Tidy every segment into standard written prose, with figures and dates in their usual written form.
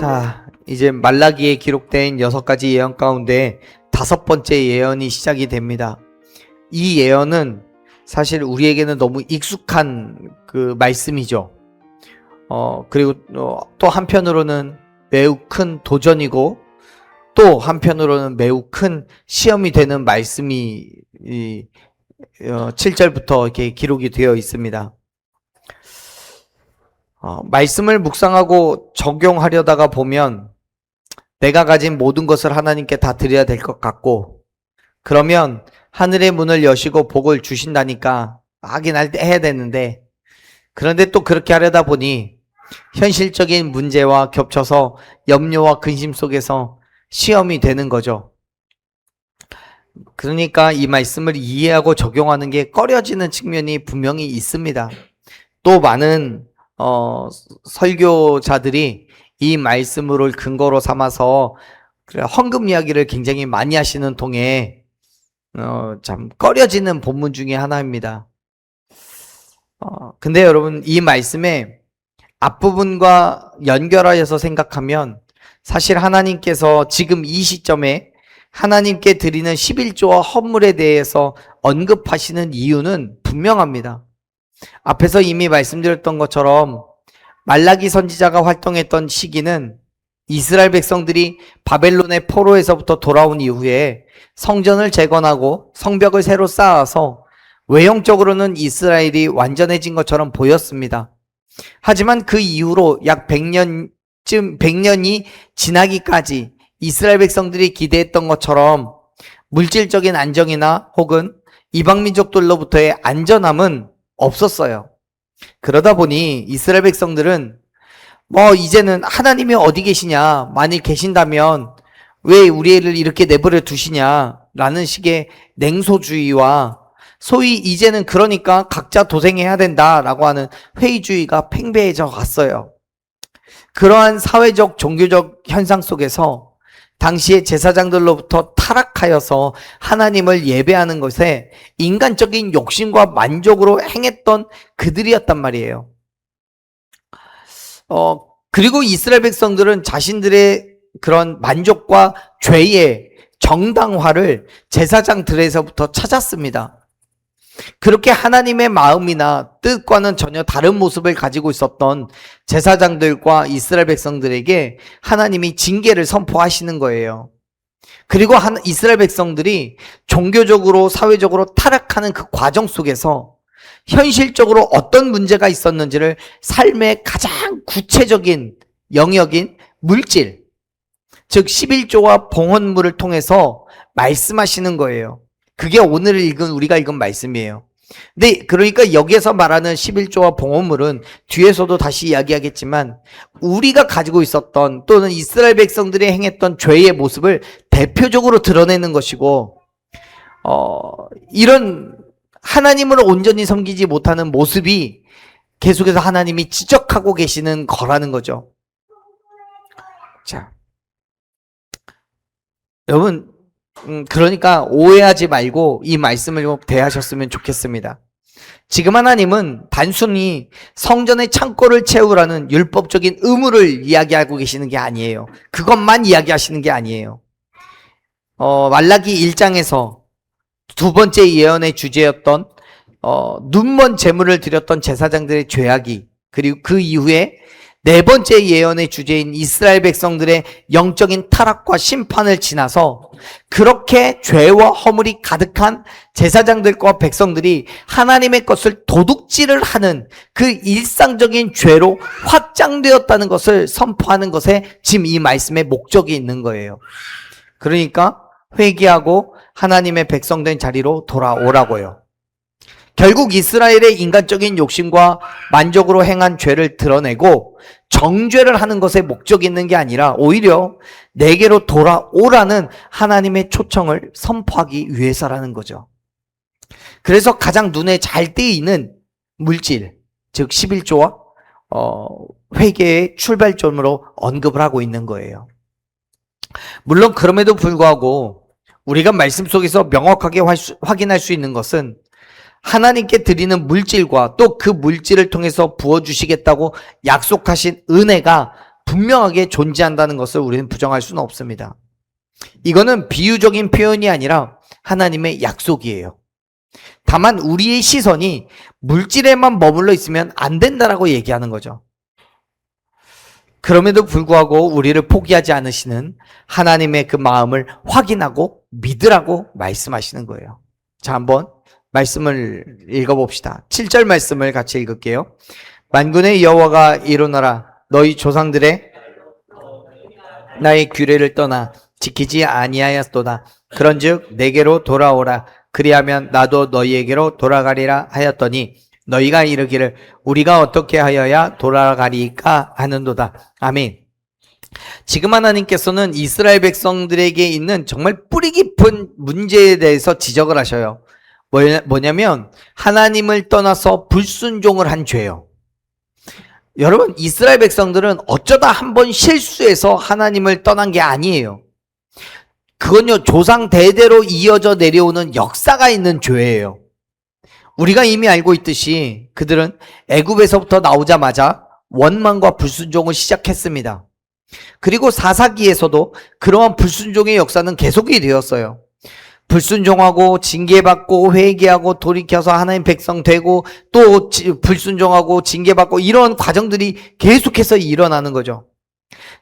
자, 이제 말라기에 기록된 6가지 예언 가운데 5번째 예언이 시작이 됩니다. 이 예언은 사실 우리에게는 너무 익숙한 그 말씀이죠. 그리고 또 한편으로는 매우 큰 도전이고, 또 한편으로는 매우 큰 시험이 되는 말씀이 7절부터 이렇게 기록이 되어 있습니다. 말씀을 묵상하고 적용하려다가 보면 내가 가진 모든 것을 하나님께 다 드려야 될 것 같고, 그러면 하늘의 문을 여시고 복을 주신다니까 하긴 해야 되는데, 그런데 또 그렇게 하려다 보니 현실적인 문제와 겹쳐서 염려와 근심 속에서 시험이 되는 거죠. 그러니까 이 말씀을 이해하고 적용하는 게 꺼려지는 측면이 분명히 있습니다. 또 많은 설교자들이 이 말씀을 근거로 삼아서 헌금 이야기를 굉장히 많이 하시는 통에 참 꺼려지는 본문 중에 하나입니다. 근데 여러분, 이 말씀의 앞부분과 연결하여서 생각하면 사실 하나님께서 지금 이 시점에 하나님께 드리는 11조와 헌물에 대해서 언급하시는 이유는 분명합니다. 앞에서 이미 말씀드렸던 것처럼 말라기 선지자가 활동했던 시기는 이스라엘 백성들이 바벨론의 포로에서부터 돌아온 이후에 성전을 재건하고 성벽을 새로 쌓아서 외형적으로는 이스라엘이 완전해진 것처럼 보였습니다. 하지만 그 이후로 약 100년이 지나기까지 이스라엘 백성들이 기대했던 것처럼 물질적인 안정이나 혹은 이방민족들로부터의 안전함은 없었어요. 그러다 보니 이스라엘 백성들은 이제는 하나님이 어디 계시냐, 만일 계신다면 왜 우리를 이렇게 내버려 두시냐라는 식의 냉소주의와 소위 이제는 그러니까 각자 도생해야 된다라고 하는 회의주의가 팽배해져 갔어요. 그러한 사회적 종교적 현상 속에서 당시의 제사장들로부터 타락하여서 하나님을 예배하는 것에 인간적인 욕심과 만족으로 행했던 그들이었단 말이에요. 그리고 이스라엘 백성들은 자신들의 그런 만족과 죄의 정당화를 제사장들에서부터 찾았습니다. 그렇게 하나님의 마음이나 뜻과는 전혀 다른 모습을 가지고 있었던 제사장들과 이스라엘 백성들에게 하나님이 징계를 선포하시는 거예요. 그리고 이스라엘 백성들이 종교적으로 사회적으로 타락하는 그 과정 속에서 현실적으로 어떤 문제가 있었는지를 삶의 가장 구체적인 영역인 물질, 즉 11조와 봉헌물을 통해서 말씀하시는 거예요. 그게 오늘 우리가 읽은 말씀이에요. 근데 그러니까 여기에서 말하는 11조와 봉헌물은 뒤에서도 다시 이야기하겠지만 우리가 가지고 있었던 또는 이스라엘 백성들이 행했던 죄의 모습을 대표적으로 드러내는 것이고, 이런 하나님을 온전히 섬기지 못하는 모습이 계속해서 하나님이 지적하고 계시는 거라는 거죠. 자, 여러분, 그러니까 오해하지 말고 이 말씀을 꼭 대하셨으면 좋겠습니다. 지금 하나님은 단순히 성전의 창고를 채우라는 율법적인 의무를 이야기하고 계시는 게 아니에요. 그것만 이야기하시는 게 아니에요. 말라기 1장에서 두 번째 예언의 주제였던 눈먼 제물을 드렸던 제사장들의 죄악이, 그리고 그 이후에 네 번째 예언의 주제인 이스라엘 백성들의 영적인 타락과 심판을 지나서 그렇게 죄와 허물이 가득한 제사장들과 백성들이 하나님의 것을 도둑질을 하는 그 일상적인 죄로 확장되었다는 것을 선포하는 것에 지금 이 말씀의 목적이 있는 거예요. 그러니까 회개하고 하나님의 백성된 자리로 돌아오라고요. 결국 이스라엘의 인간적인 욕심과 만족으로 행한 죄를 드러내고 정죄를 하는 것에 목적이 있는 게 아니라 오히려 내게로 돌아오라는 하나님의 초청을 선포하기 위해서라는 거죠. 그래서 가장 눈에 잘 띄이는 물질, 즉 11조와 회개의 출발점으로 언급을 하고 있는 거예요. 물론 그럼에도 불구하고 우리가 말씀 속에서 명확하게 확인할 수 있는 것은 하나님께 드리는 물질과 또 그 물질을 통해서 부어주시겠다고 약속하신 은혜가 분명하게 존재한다는 것을 우리는 부정할 수는 없습니다. 이거는 비유적인 표현이 아니라 하나님의 약속이에요. 다만 우리의 시선이 물질에만 머물러 있으면 안 된다라고 얘기하는 거죠. 그럼에도 불구하고 우리를 포기하지 않으시는 하나님의 그 마음을 확인하고 믿으라고 말씀하시는 거예요. 자, 한번 말씀을 읽어봅시다. 7절 말씀을 같이 읽을게요. 만군의 여호와가 이르노라 너희 조상들의 나의 규례를 떠나 지키지 아니하였도다. 그런즉 내게로 돌아오라. 그리하면 나도 너희에게로 돌아가리라 하였더니 너희가 이르기를 우리가 어떻게 하여야 돌아가리까 하는도다. 아멘. 지금 하나님께서는 이스라엘 백성들에게 있는 정말 뿌리 깊은 문제에 대해서 지적을 하셔요. 뭐냐면 하나님을 떠나서 불순종을 한 죄요. 여러분, 이스라엘 백성들은 어쩌다 한번 실수해서 하나님을 떠난 게 아니에요. 그건요, 조상 대대로 이어져 내려오는 역사가 있는 죄예요. 우리가 이미 알고 있듯이 그들은 애굽에서부터 나오자마자 원망과 불순종을 시작했습니다. 그리고 사사기에서도 그러한 불순종의 역사는 계속이 되었어요. 불순종하고 징계받고 회개하고 돌이켜서 하나님 백성 되고 또 불순종하고 징계받고 이런 과정들이 계속해서 일어나는 거죠.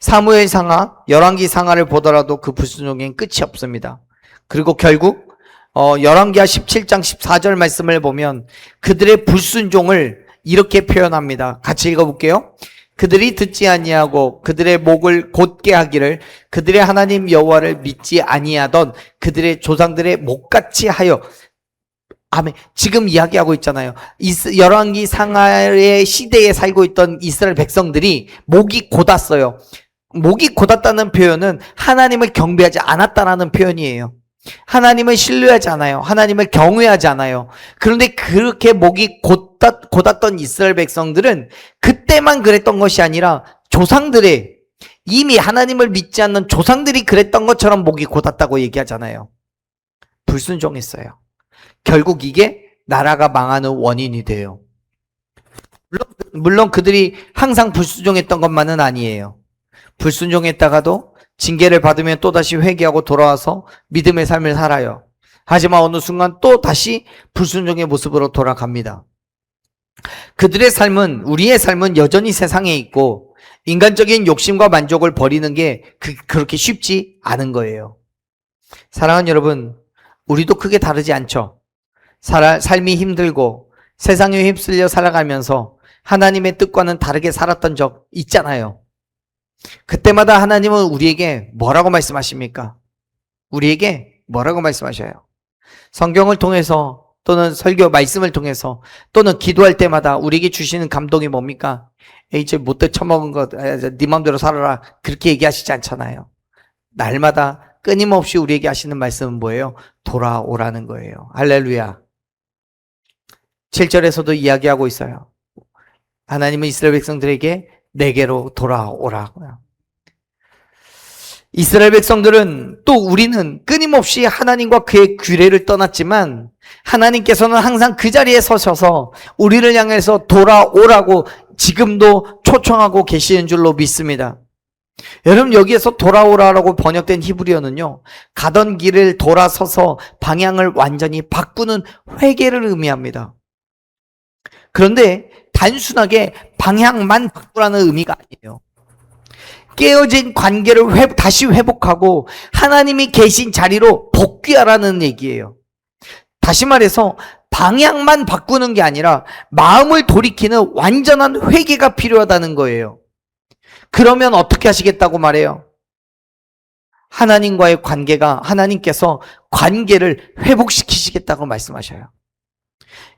사무엘 상하, 열왕기 상하를 보더라도 그 불순종엔 끝이 없습니다. 그리고 결국 열왕기하 17장 14절 말씀을 보면 그들의 불순종을 이렇게 표현합니다. 같이 읽어볼게요. 그들이 듣지 아니하고 그들의 목을 곧게 하기를 그들의 하나님 여호와를 믿지 아니하던 그들의 조상들의 목같이 하여. 아멘. 지금 이야기하고 있잖아요. 열왕기 상하의 시대에 살고 있던 이스라엘 백성들이 목이 곧았어요. 목이 곧았다는 표현은 하나님을 경배하지 않았다라는 표현이에요. 하나님을 신뢰하지 않아요. 하나님을 경외하지 않아요. 그런데 그렇게 목이 곧았던 이스라엘 백성들은 그때만 그랬던 것이 아니라 조상들의, 이미 하나님을 믿지 않는 조상들이 그랬던 것처럼 목이 곧았다고 얘기하잖아요. 불순종했어요. 결국 이게 나라가 망하는 원인이 돼요. 물론 그들이 항상 불순종했던 것만은 아니에요. 불순종했다가도 징계를 받으면 또다시 회개하고 돌아와서 믿음의 삶을 살아요. 하지만 어느 순간 또 다시 불순종의 모습으로 돌아갑니다. 그들의 삶은, 우리의 삶은 여전히 세상에 있고 인간적인 욕심과 만족을 버리는 게 그렇게 쉽지 않은 거예요. 사랑하는 여러분, 우리도 크게 다르지 않죠. 삶이 힘들고 세상에 휩쓸려 살아가면서 하나님의 뜻과는 다르게 살았던 적 있잖아요. 그때마다 하나님은 우리에게 뭐라고 말씀하십니까? 우리에게 뭐라고 말씀하셔요? 성경을 통해서 또는 설교 말씀을 통해서 또는 기도할 때마다 우리에게 주시는 감동이 뭡니까? 이제 못돼 처먹은 거 네 맘대로 살아라, 그렇게 얘기하시지 않잖아요. 날마다 끊임없이 우리에게 하시는 말씀은 뭐예요? 돌아오라는 거예요. 할렐루야. 7절에서도 이야기하고 있어요. 하나님은 이스라엘 백성들에게 내게로 돌아오라고요. 이스라엘 백성들은, 또 우리는 끊임없이 하나님과 그의 규례를 떠났지만 하나님께서는 항상 그 자리에 서셔서 우리를 향해서 돌아오라고 지금도 초청하고 계시는 줄로 믿습니다. 여러분, 여기에서 돌아오라라고 번역된 히브리어는요, 가던 길을 돌아서서 방향을 완전히 바꾸는 회개를 의미합니다. 그런데 단순하게 방향만 바꾸라는 의미가 아니에요. 깨어진 관계를 다시 회복하고 하나님이 계신 자리로 복귀하라는 얘기예요. 다시 말해서 방향만 바꾸는 게 아니라 마음을 돌이키는 완전한 회개가 필요하다는 거예요. 그러면 어떻게 하시겠다고 말해요? 하나님과의 관계가, 하나님께서 관계를 회복시키시겠다고 말씀하셔요.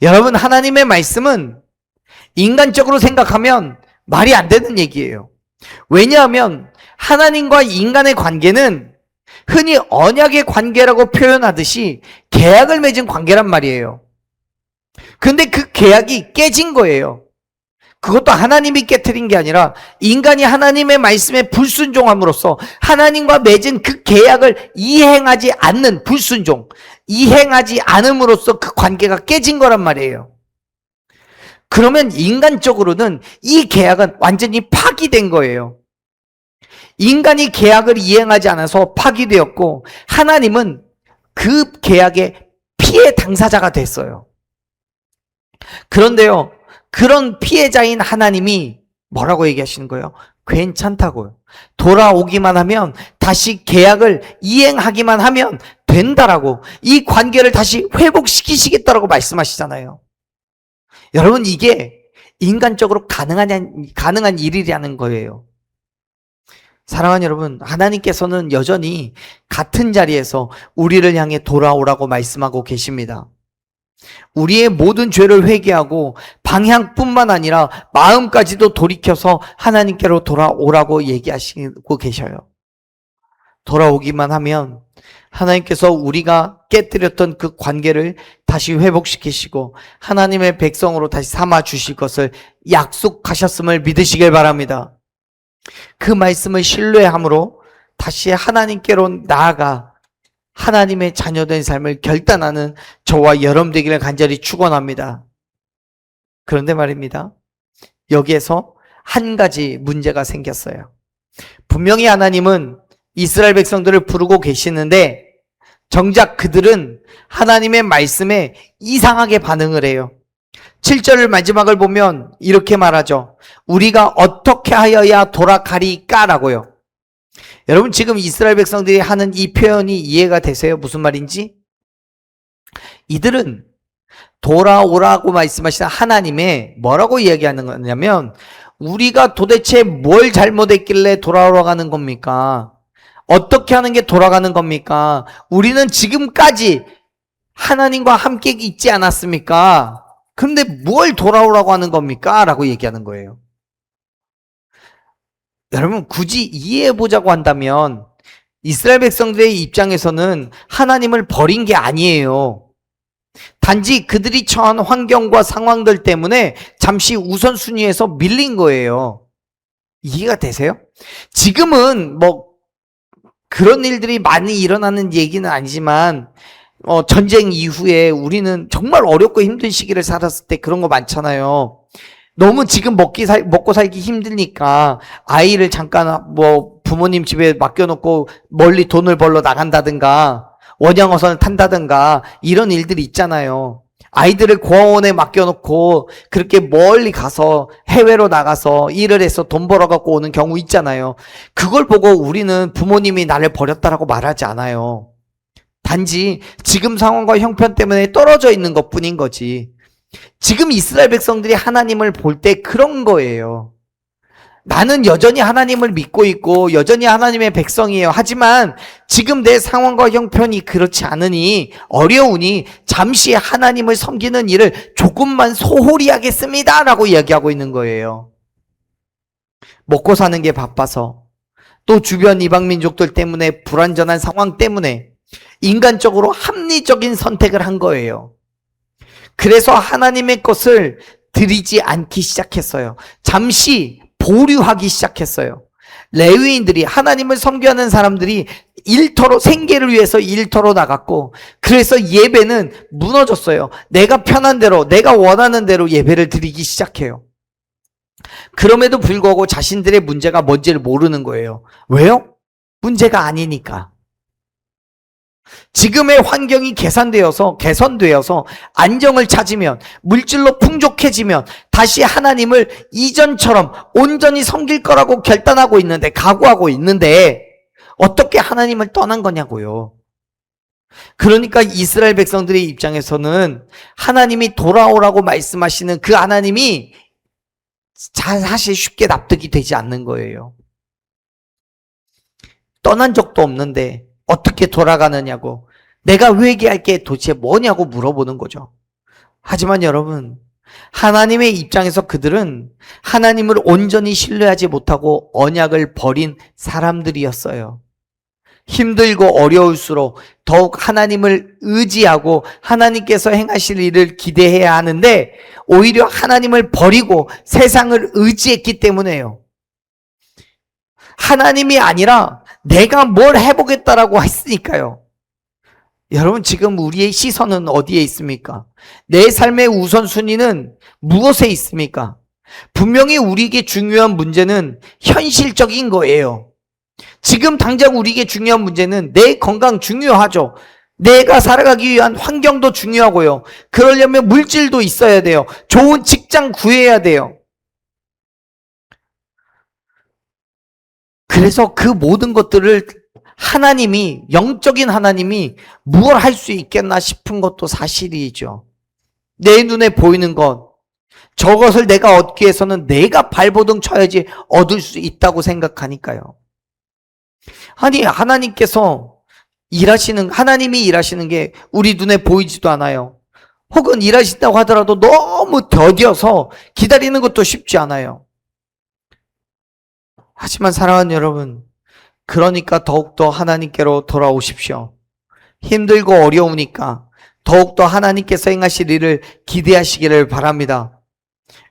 여러분, 하나님의 말씀은 인간적으로 생각하면 말이 안 되는 얘기예요. 왜냐하면 하나님과 인간의 관계는 흔히 언약의 관계라고 표현하듯이 계약을 맺은 관계란 말이에요. 근데 그 계약이 깨진 거예요. 그것도 하나님이 깨트린 게 아니라 인간이 하나님의 말씀에 불순종함으로써 하나님과 맺은 그 계약을 이행하지 않는 불순종, 이행하지 않음으로써 그 관계가 깨진 거란 말이에요. 그러면 인간적으로는 이 계약은 완전히 파기된 거예요. 인간이 계약을 이행하지 않아서 파기되었고 하나님은 그 계약의 피해 당사자가 됐어요. 그런데요, 그런 피해자인 하나님이 뭐라고 얘기하시는 거예요? 괜찮다고요. 돌아오기만 하면, 다시 계약을 이행하기만 하면 된다라고, 이 관계를 다시 회복시키시겠다라고 말씀하시잖아요. 여러분, 이게 인간적으로 가능한 일이라는 거예요. 사랑하는 여러분, 하나님께서는 여전히 같은 자리에서 우리를 향해 돌아오라고 말씀하고 계십니다. 우리의 모든 죄를 회개하고 방향뿐만 아니라 마음까지도 돌이켜서 하나님께로 돌아오라고 얘기하시고 계셔요. 돌아오기만 하면 하나님께서 우리가 깨뜨렸던 그 관계를 다시 회복시키시고 하나님의 백성으로 다시 삼아 주실 것을 약속하셨음을 믿으시길 바랍니다. 그 말씀을 신뢰함으로 다시 하나님께로 나아가 하나님의 자녀된 삶을 결단하는 저와 여러분 되기를 간절히 축원합니다. 그런데 말입니다, 여기에서 한 가지 문제가 생겼어요. 분명히 하나님은 이스라엘 백성들을 부르고 계시는데 정작 그들은 하나님의 말씀에 이상하게 반응을 해요. 7절 마지막을 보면 이렇게 말하죠. 우리가 어떻게 하여야 돌아가리까? 라고요. 여러분, 지금 이스라엘 백성들이 하는 이 표현이 이해가 되세요? 무슨 말인지? 이들은 돌아오라고 말씀하시는 하나님의 뭐라고 이야기하는 거냐면, 우리가 도대체 뭘 잘못했길래 돌아오라고 하는 겁니까? 어떻게 하는 게 돌아가는 겁니까? 우리는 지금까지 하나님과 함께 있지 않았습니까? 그런데 뭘 돌아오라고 하는 겁니까? 라고 얘기하는 거예요. 여러분, 굳이 이해해보자고 한다면 이스라엘 백성들의 입장에서는 하나님을 버린 게 아니에요. 단지 그들이 처한 환경과 상황들 때문에 잠시 우선순위에서 밀린 거예요. 이해가 되세요? 지금은 그런 일들이 많이 일어나는 얘기는 아니지만 전쟁 이후에 우리는 정말 어렵고 힘든 시기를 살았을 때 그런 거 많잖아요. 너무 지금 먹고 살기 힘드니까 아이를 잠깐 부모님 집에 맡겨놓고 멀리 돈을 벌러 나간다든가 원양어선을 탄다든가 이런 일들이 있잖아요. 아이들을 고아원에 맡겨놓고 그렇게 멀리 가서 해외로 나가서 일을 해서 돈 벌어갖고 오는 경우 있잖아요. 그걸 보고 우리는 부모님이 나를 버렸다라고 말하지 않아요. 단지 지금 상황과 형편 때문에 떨어져 있는 것뿐인 거지. 지금 이스라엘 백성들이 하나님을 볼 때 그런 거예요. 나는 여전히 하나님을 믿고 있고 여전히 하나님의 백성이에요. 하지만 지금 내 상황과 형편이 그렇지 않으니 어려우니 잠시 하나님을 섬기는 일을 조금만 소홀히 하겠습니다 라고 이야기하고 있는 거예요. 먹고 사는 게 바빠서, 또 주변 이방 민족들 때문에, 불완전한 상황 때문에 인간적으로 합리적인 선택을 한 거예요. 그래서 하나님의 것을 드리지 않기 시작했어요. 잠시 보류하기 시작했어요. 레위인들이, 하나님을 섬겨하는 사람들이 일터로, 생계를 위해서 일터로 나갔고, 그래서 예배는 무너졌어요. 내가 편한 대로, 내가 원하는 대로 예배를 드리기 시작해요. 그럼에도 불구하고 자신들의 문제가 뭔지를 모르는 거예요. 왜요? 문제가 아니니까. 지금의 환경이 개선되어서 안정을 찾으면, 물질로 풍족해지면 다시 하나님을 이전처럼 온전히 섬길 거라고 결단하고 있는데, 각오하고 있는데 어떻게 하나님을 떠난 거냐고요. 그러니까 이스라엘 백성들의 입장에서는 하나님이 돌아오라고 말씀하시는 그 하나님이 사실 쉽게 납득이 되지 않는 거예요. 떠난 적도 없는데 어떻게 돌아가느냐고, 내가 회개할 게 도대체 뭐냐고 물어보는 거죠. 하지만 여러분, 하나님의 입장에서 그들은 하나님을 온전히 신뢰하지 못하고 언약을 버린 사람들이었어요. 힘들고 어려울수록 더욱 하나님을 의지하고 하나님께서 행하실 일을 기대해야 하는데 오히려 하나님을 버리고 세상을 의지했기 때문에요. 하나님이 아니라 내가 뭘 해보겠다라고 했으니까요. 여러분, 지금 우리의 시선은 어디에 있습니까? 내 삶의 우선순위는 무엇에 있습니까? 분명히 우리에게 중요한 문제는 현실적인 거예요. 지금 당장 우리에게 중요한 문제는 내 건강 중요하죠. 내가 살아가기 위한 환경도 중요하고요. 그러려면 물질도 있어야 돼요. 좋은 직장 구해야 돼요. 그래서 그 모든 것들을 하나님이, 영적인 하나님이 무엇 할 수 있겠나 싶은 것도 사실이죠. 내 눈에 보이는 것, 저것을 내가 얻기 위해서는 내가 발버둥 쳐야지 얻을 수 있다고 생각하니까요. 아니, 하나님이 일하시는 게 우리 눈에 보이지도 않아요. 혹은 일하신다고 하더라도 너무 더뎌서 기다리는 것도 쉽지 않아요. 하지만 사랑하는 여러분, 그러니까 더욱더 하나님께로 돌아오십시오. 힘들고 어려우니까 더욱더 하나님께서 행하실 일을 기대하시기를 바랍니다.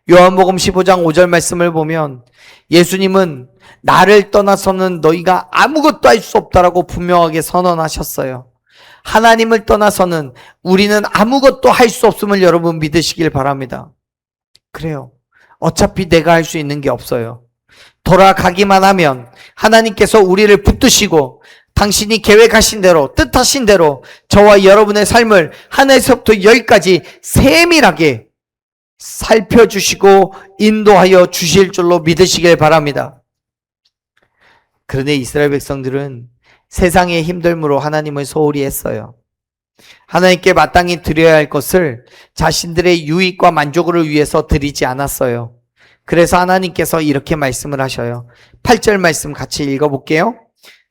요한복음 15장 5절 말씀을 보면 예수님은 나를 떠나서는 너희가 아무것도 할 수 없다라고 분명하게 선언하셨어요. 하나님을 떠나서는 우리는 아무것도 할 수 없음을 여러분 믿으시길 바랍니다. 그래요. 어차피 내가 할 수 있는 게 없어요. 돌아가기만 하면 하나님께서 우리를 붙드시고 당신이 계획하신 대로, 뜻하신 대로 저와 여러분의 삶을 하나에서부터 열까지 세밀하게 살펴주시고 인도하여 주실 줄로 믿으시길 바랍니다. 그런데 이스라엘 백성들은 세상의 힘듦으로 하나님을 소홀히 했어요. 하나님께 마땅히 드려야 할 것을 자신들의 유익과 만족을 위해서 드리지 않았어요. 그래서 하나님께서 이렇게 말씀을 하셔요. 8절 말씀 같이 읽어볼게요.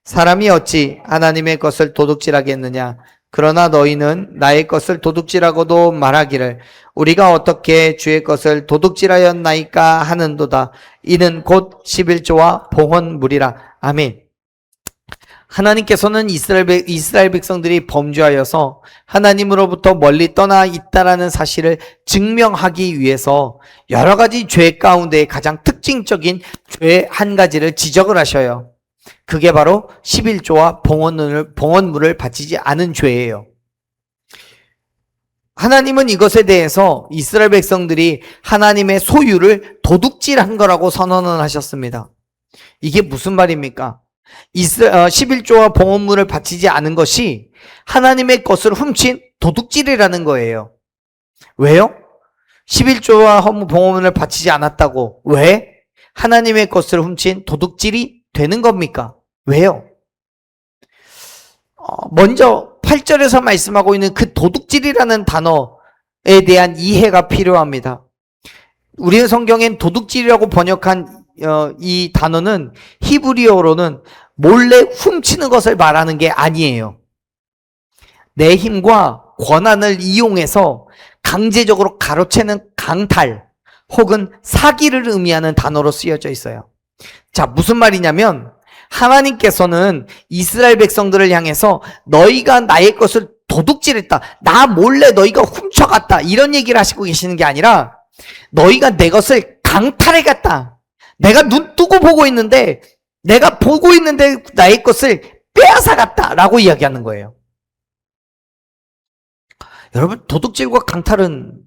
사람이 어찌 하나님의 것을 도둑질하겠느냐? 그러나 너희는 나의 것을 도둑질하고도 말하기를 우리가 어떻게 주의 것을 도둑질하였나이까 하는도다. 이는 곧 11조와 봉헌물이라. 아멘. 하나님께서는 이스라엘 백성들이 범죄하여서 하나님으로부터 멀리 떠나 있다라는 사실을 증명하기 위해서 여러 가지 죄 가운데 가장 특징적인 죄 한 가지를 지적을 하셔요. 그게 바로 11조와 봉헌물을 바치지 않은 죄예요. 하나님은 이것에 대해서 이스라엘 백성들이 하나님의 소유를 도둑질한 거라고 선언을 하셨습니다. 이게 무슨 말입니까? 11조와 봉헌물을 바치지 않은 것이 하나님의 것을 훔친 도둑질이라는 거예요. 왜요? 11조와 봉헌물을 바치지 않았다고 왜 하나님의 것을 훔친 도둑질이 되는 겁니까? 왜요? 먼저 8절에서 말씀하고 있는 그 도둑질이라는 단어에 대한 이해가 필요합니다. 우리의 성경엔 도둑질이라고 번역한 이 단어는 히브리어로는 몰래 훔치는 것을 말하는 게 아니에요. 내 힘과 권한을 이용해서 강제적으로 가로채는 강탈 혹은 사기를 의미하는 단어로 쓰여져 있어요. 자, 무슨 말이냐면 하나님께서는 이스라엘 백성들을 향해서 너희가 나의 것을 도둑질했다, 나 몰래 너희가 훔쳐갔다, 이런 얘기를 하시고 계시는 게 아니라 너희가 내 것을 강탈해갔다, 내가 눈 뜨고 보고 있는데 내가 보고 있는데 나의 것을 빼앗아갔다 라고 이야기하는 거예요. 여러분, 도둑질과 강탈은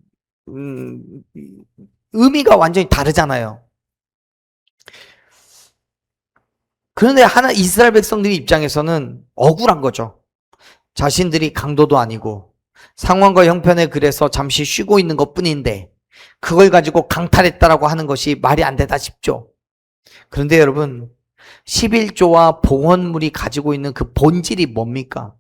의미가 완전히 다르잖아요. 그런데 이스라엘 백성들의 입장에서는 억울한 거죠. 자신들이 강도도 아니고 상황과 형편에 그래서 잠시 쉬고 있는 것뿐인데 그걸 가지고 강탈했다라고 하는 것이 말이 안 되다 싶죠. 그런데 여러분, 11조와 봉헌물이 가지고 있는 그 본질이 뭡니까?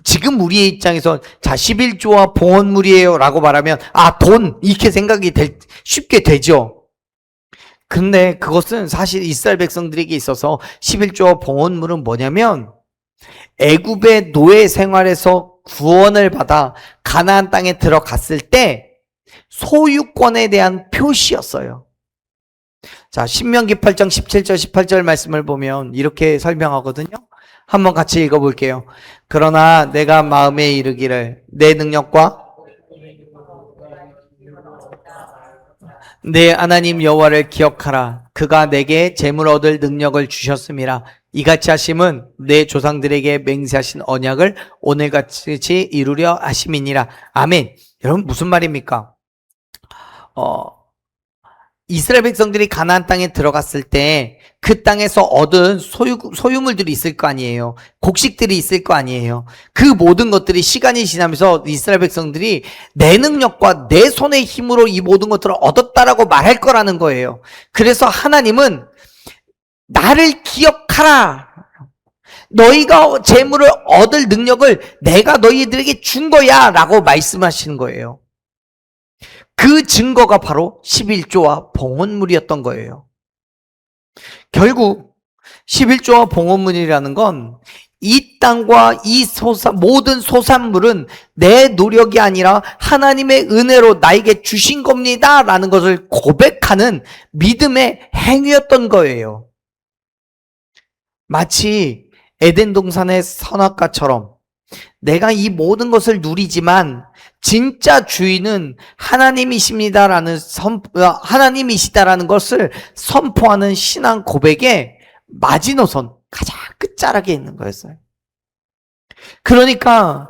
지금 우리의 입장에서 자, 11조와 봉헌물이에요 라고 말하면 돈, 이렇게 생각이 쉽게 되죠. 근데 그것은 사실 이스라엘 백성들에게 있어서 11조와 봉헌물은 뭐냐면 애굽의 노예 생활에서 구원을 받아 가나안 땅에 들어갔을 때 소유권에 대한 표시였어요. 자, 신명기 8장 17절 18절 말씀을 보면 이렇게 설명하거든요. 한번 같이 읽어볼게요. 그러나 내가 마음에 이르기를 내 능력과 내 하나님 여호와를 기억하라. 그가 내게 재물 얻을 능력을 주셨음이라. 이같이 하심은 내 조상들에게 맹세하신 언약을 오늘같이 이루려 하심이니라. 아멘. 여러분, 무슨 말입니까? 이스라엘 백성들이 가나안 땅에 들어갔을 때 그 땅에서 얻은 소유물들이 있을 거 아니에요. 곡식들이 있을 거 아니에요. 그 모든 것들이 시간이 지나면서 이스라엘 백성들이 내 능력과 내 손의 힘으로 이 모든 것들을 얻었다라고 말할 거라는 거예요. 그래서 하나님은 나를 기억하라. 너희가 재물을 얻을 능력을 내가 너희들에게 준 거야 라고 말씀하시는 거예요. 그 증거가 바로 11조와 봉헌물이었던 거예요. 결국 11조와 봉헌물이라는 건 이 땅과 이 모든 소산물은 내 노력이 아니라 하나님의 은혜로 나에게 주신 겁니다 라는 것을 고백하는 믿음의 행위였던 거예요. 마치 에덴 동산의 선악과처럼 내가 이 모든 것을 누리지만 진짜 주인은 하나님이십니다라는 하나님이시다라는 것을 선포하는 신앙 고백의 마지노선, 가장 끝자락에 있는 거였어요. 그러니까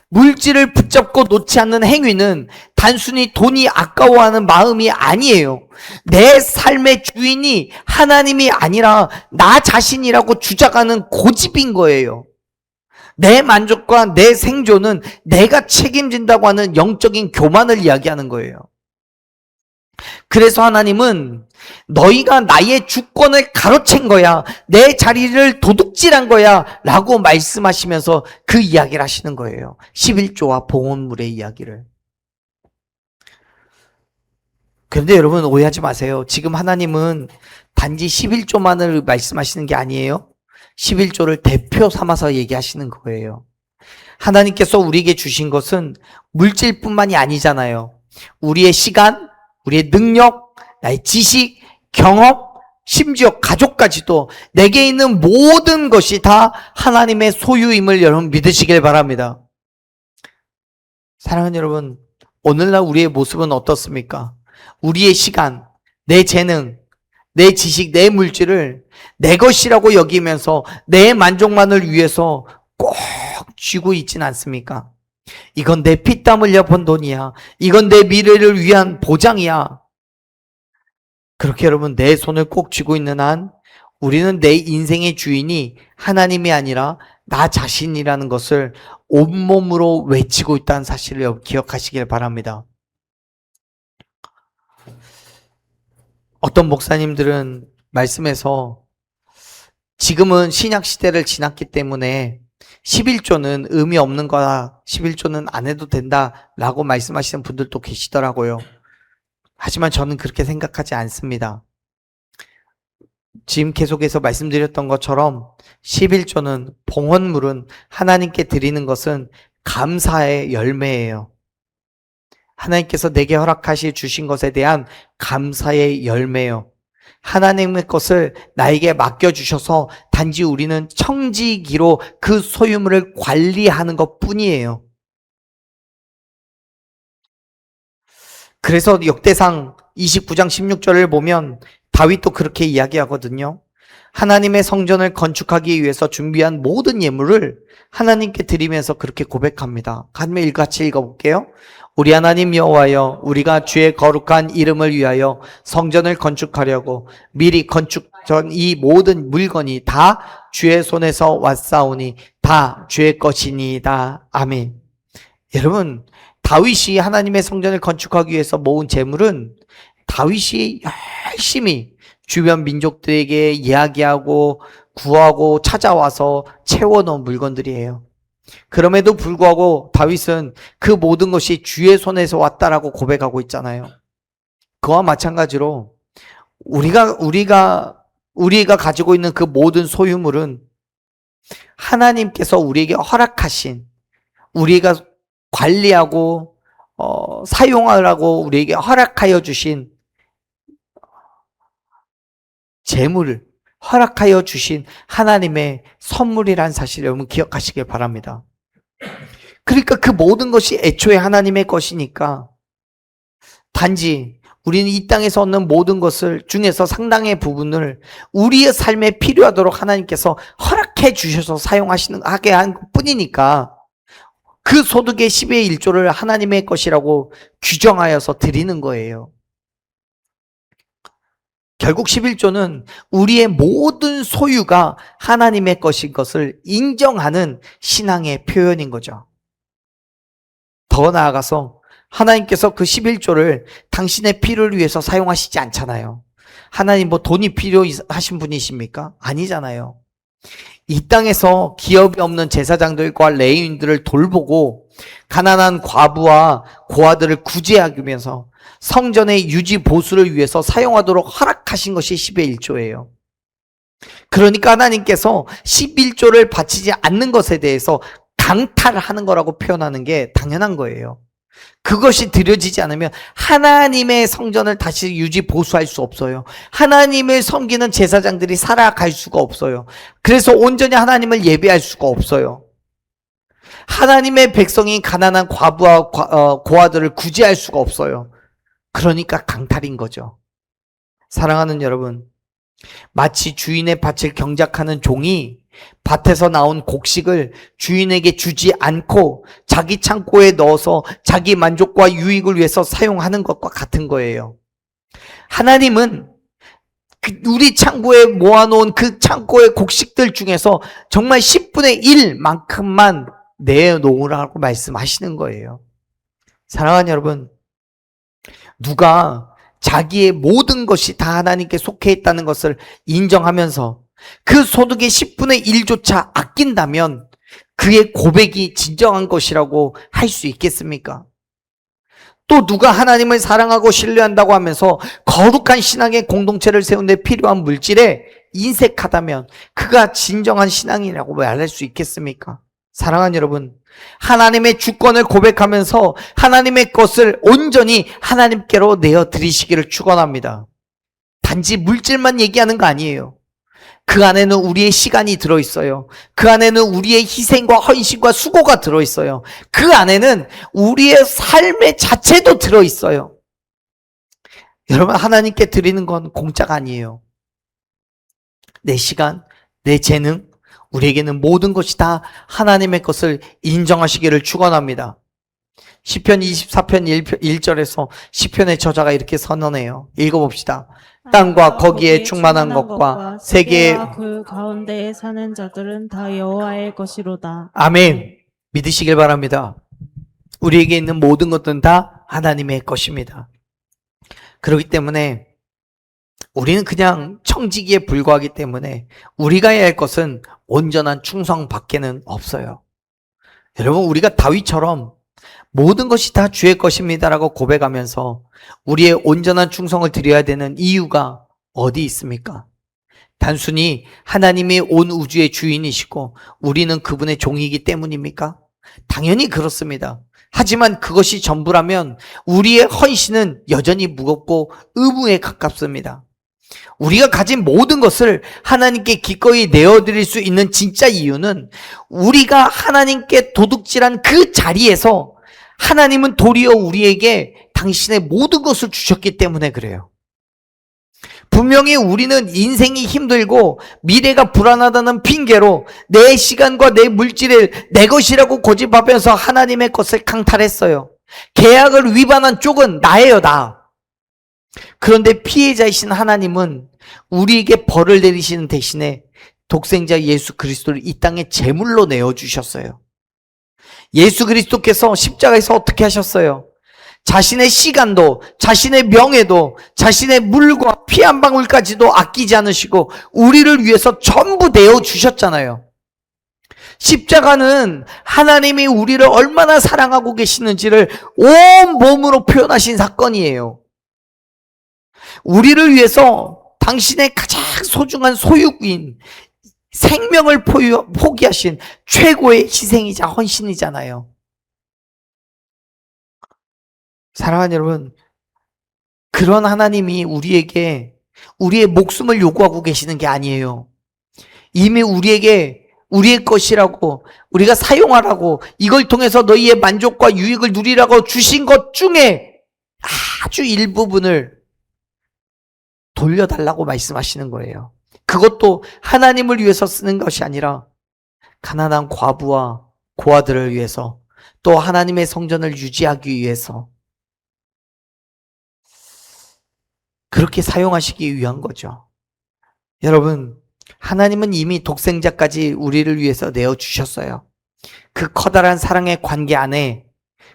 물질을 붙잡고 놓지 않는 행위는 단순히 돈이 아까워하는 마음이 아니에요. 내 삶의 주인이 하나님이 아니라 나 자신이라고 주장하는 고집인 거예요. 내 만족과 내 생존은 내가 책임진다고 하는 영적인 교만을 이야기하는 거예요. 그래서 하나님은 너희가 나의 주권을 가로챈 거야, 내 자리를 도둑질한 거야 라고 말씀하시면서 그 이야기를 하시는 거예요. 11조와 봉헌물의 이야기를. 그런데 여러분 오해하지 마세요. 지금 하나님은 단지 11조만을 말씀하시는 게 아니에요. 11조를 대표 삼아서 얘기하시는 거예요. 하나님께서 우리에게 주신 것은 물질뿐만이 아니잖아요. 우리의 시간, 우리의 능력, 나의 지식, 경험, 심지어 가족까지도 내게 있는 모든 것이 다 하나님의 소유임을 여러분 믿으시길 바랍니다. 사랑하는 여러분, 오늘날 우리의 모습은 어떻습니까? 우리의 시간, 내 재능, 내 지식, 내 물질을 내 것이라고 여기면서 내 만족만을 위해서 꼭 쥐고 있진 않습니까? 이건 내 피땀 흘려 번 돈이야. 이건 내 미래를 위한 보장이야. 그렇게 여러분 내 손을 꼭 쥐고 있는 한 우리는 내 인생의 주인이 하나님이 아니라 나 자신이라는 것을 온몸으로 외치고 있다는 사실을 기억하시길 바랍니다. 어떤 목사님들은 말씀에서 지금은 신약 시대를 지났기 때문에 11조는 의미 없는 거다, 11조는 안 해도 된다 라고 말씀하시는 분들도 계시더라고요. 하지만 저는 그렇게 생각하지 않습니다. 지금 계속해서 말씀드렸던 것처럼 11조는 봉헌물은 하나님께 드리는 것은 감사의 열매예요. 하나님께서 내게 허락하시 주신 것에 대한 감사의 열매요. 하나님의 것을 나에게 맡겨주셔서 단지 우리는 청지기로 그 소유물을 관리하는 것 뿐이에요. 그래서 역대상 29장 16절을 보면 다윗도 그렇게 이야기하거든요. 하나님의 성전을 건축하기 위해서 준비한 모든 예물을 하나님께 드리면서 그렇게 고백합니다. 같이 같이 읽어볼게요. 우리 하나님 여호와여, 우리가 주의 거룩한 이름을 위하여 성전을 건축하려고 미리 건축 전 이 모든 물건이 다 주의 손에서 왔사오니 다 주의 것이니이다. 아멘. 여러분, 다윗이 하나님의 성전을 건축하기 위해서 모은 재물은 다윗이 열심히 주변 민족들에게 이야기하고 구하고 찾아와서 채워놓은 물건들이에요. 그럼에도 불구하고 다윗은 그 모든 것이 주의 손에서 왔다라고 고백하고 있잖아요. 그와 마찬가지로 우리가 가지고 있는 그 모든 소유물은 하나님께서 우리에게 허락하신, 우리가 관리하고 사용하라고 우리에게 허락하여 주신 재물을 허락하여 주신 하나님의 선물이라는 사실을 여러분 기억하시길 바랍니다. 그러니까 그 모든 것이 애초에 하나님의 것이니까 단지 우리는 이 땅에서 얻는 모든 것을 중에서 상당의 부분을 우리의 삶에 필요하도록 하나님께서 허락해 주셔서 하게 한 뿐이니까 그 소득의 10의 1조를 하나님의 것이라고 규정하여서 드리는 거예요. 결국 11조는 우리의 모든 소유가 하나님의 것인 것을 인정하는 신앙의 표현인 거죠. 더 나아가서 하나님께서 그 11조를 당신의 피를 위해서 사용하시지 않잖아요. 하나님 뭐 돈이 필요하신 분이십니까? 아니잖아요. 이 땅에서 기업이 없는 제사장들과 레위인들을 돌보고 가난한 과부와 고아들을 구제하면서 성전의 유지 보수를 위해서 사용하도록 허락하신 것이 11조예요. 그러니까 하나님께서 11조를 바치지 않는 것에 대해서 강탈하는 거라고 표현하는 게 당연한 거예요. 그것이 드려지지 않으면 하나님의 성전을 다시 유지 보수할 수 없어요. 하나님을 섬기는 제사장들이 살아갈 수가 없어요. 그래서 온전히 하나님을 예배할 수가 없어요. 하나님의 백성이 가난한 과부와 고아들을 구제할 수가 없어요. 그러니까 강탈인 거죠. 사랑하는 여러분, 마치 주인의 밭을 경작하는 종이 밭에서 나온 곡식을 주인에게 주지 않고 자기 창고에 넣어서 자기 만족과 유익을 위해서 사용하는 것과 같은 거예요. 하나님은 우리 창고에 모아놓은 그 창고의 곡식들 중에서 정말 10분의 1만큼만 내놓으라고 말씀하시는 거예요. 사랑하는 여러분, 누가 자기의 모든 것이 다 하나님께 속해 있다는 것을 인정하면서 그 소득의 10분의 1조차 아낀다면 그의 고백이 진정한 것이라고 할 수 있겠습니까? 또 누가 하나님을 사랑하고 신뢰한다고 하면서 거룩한 신앙의 공동체를 세우는 데 필요한 물질에 인색하다면 그가 진정한 신앙이라고 말할 수 있겠습니까? 사랑하는 여러분, 하나님의 주권을 고백하면서 하나님의 것을 온전히 하나님께로 내어드리시기를 축원합니다. 단지 물질만 얘기하는 거 아니에요. 그 안에는 우리의 시간이 들어있어요. 그 안에는 우리의 희생과 헌신과 수고가 들어있어요. 그 안에는 우리의 삶의 자체도 들어있어요. 여러분, 하나님께 드리는 건 공짜가 아니에요. 내 시간, 내 재능, 우리에게는 모든 것이 다 하나님의 것을 인정하시기를 축원합니다. 시편 24편 1절에서 시편의 저자가 이렇게 선언해요. 읽어봅시다. 땅과 거기에 충만한 것과 세계의 그 가운데에 사는 자들은 다 여호와의 것이로다. 아멘. 믿으시길 바랍니다. 우리에게 있는 모든 것들은 다 하나님의 것입니다. 그렇기 때문에 우리는 그냥 청지기에 불과하기 때문에 우리가 해야 할 것은 온전한 충성밖에는 없어요. 여러분, 우리가 다윗처럼 모든 것이 다 주의 것입니다라고 고백하면서 우리의 온전한 충성을 드려야 되는 이유가 어디 있습니까? 단순히 하나님이 온 우주의 주인이시고 우리는 그분의 종이기 때문입니까? 당연히 그렇습니다. 하지만 그것이 전부라면 우리의 헌신은 여전히 무겁고 의무에 가깝습니다. 우리가 가진 모든 것을 하나님께 기꺼이 내어드릴 수 있는 진짜 이유는 우리가 하나님께 도둑질한 그 자리에서 하나님은 도리어 우리에게 당신의 모든 것을 주셨기 때문에 그래요. 분명히 우리는 인생이 힘들고 미래가 불안하다는 핑계로 내 시간과 내 물질을 내 것이라고 고집하면서 하나님의 것을 강탈했어요. 계약을 위반한 쪽은 나예요, 나. 그런데 피해자이신 하나님은 우리에게 벌을 내리시는 대신에 독생자 예수 그리스도를 이 땅에 제물로 내어주셨어요. 예수 그리스도께서 십자가에서 어떻게 하셨어요? 자신의 시간도, 자신의 명예도, 자신의 물과 피 한 방울까지도 아끼지 않으시고 우리를 위해서 전부 내어주셨잖아요. 십자가는 하나님이 우리를 얼마나 사랑하고 계시는지를 온 몸으로 표현하신 사건이에요. 우리를 위해서 당신의 가장 소중한 소유인 생명을 포기하신 최고의 희생이자 헌신이잖아요. 사랑하는 여러분, 그런 하나님이 우리에게 우리의 목숨을 요구하고 계시는 게 아니에요. 이미 우리에게 우리의 것이라고, 우리가 사용하라고, 이걸 통해서 너희의 만족과 유익을 누리라고 주신 것 중에 아주 일부분을 돌려달라고 말씀하시는 거예요. 그것도 하나님을 위해서 쓰는 것이 아니라 가난한 과부와 고아들을 위해서, 또 하나님의 성전을 유지하기 위해서. 그렇게 사용하시기 위한 거죠. 여러분, 하나님은 이미 독생자까지 우리를 위해서 내어주셨어요. 그 커다란 사랑의 관계 안에,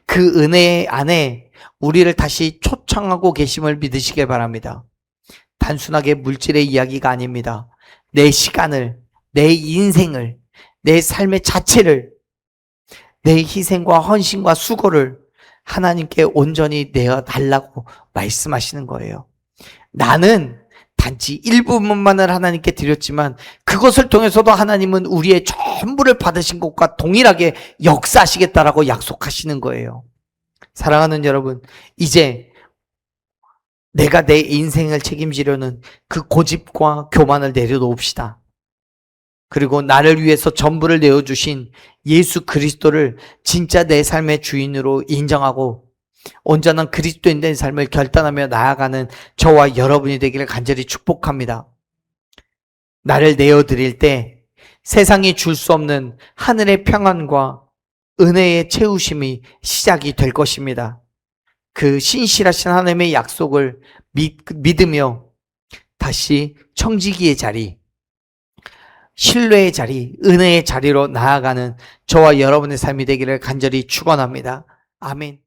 그 은혜 안에 우리를 다시 초청하고 계심을 믿으시길 바랍니다. 단순하게 물질의 이야기가 아닙니다. 내 시간을, 내 인생을, 내 삶의 자체를, 내 희생과 헌신과 수고를 하나님께 온전히 내어달라고 말씀하시는 거예요. 나는 단지 일부분만을 하나님께 드렸지만 그것을 통해서도 하나님은 우리의 전부를 받으신 것과 동일하게 역사하시겠다라고 약속하시는 거예요. 사랑하는 여러분, 이제 내가 내 인생을 책임지려는 그 고집과 교만을 내려놓읍시다. 그리고 나를 위해서 전부를 내어주신 예수 그리스도를 진짜 내 삶의 주인으로 인정하고 온전한 그리스도인 된 삶을 결단하며 나아가는 저와 여러분이 되기를 간절히 축복합니다. 나를 내어드릴 때 세상이 줄 수 없는 하늘의 평안과 은혜의 채우심이 시작이 될 것입니다. 그 신실하신 하나님의 약속을 믿으며 다시 청지기의 자리, 신뢰의 자리, 은혜의 자리로 나아가는 저와 여러분의 삶이 되기를 간절히 축원합니다. 아멘.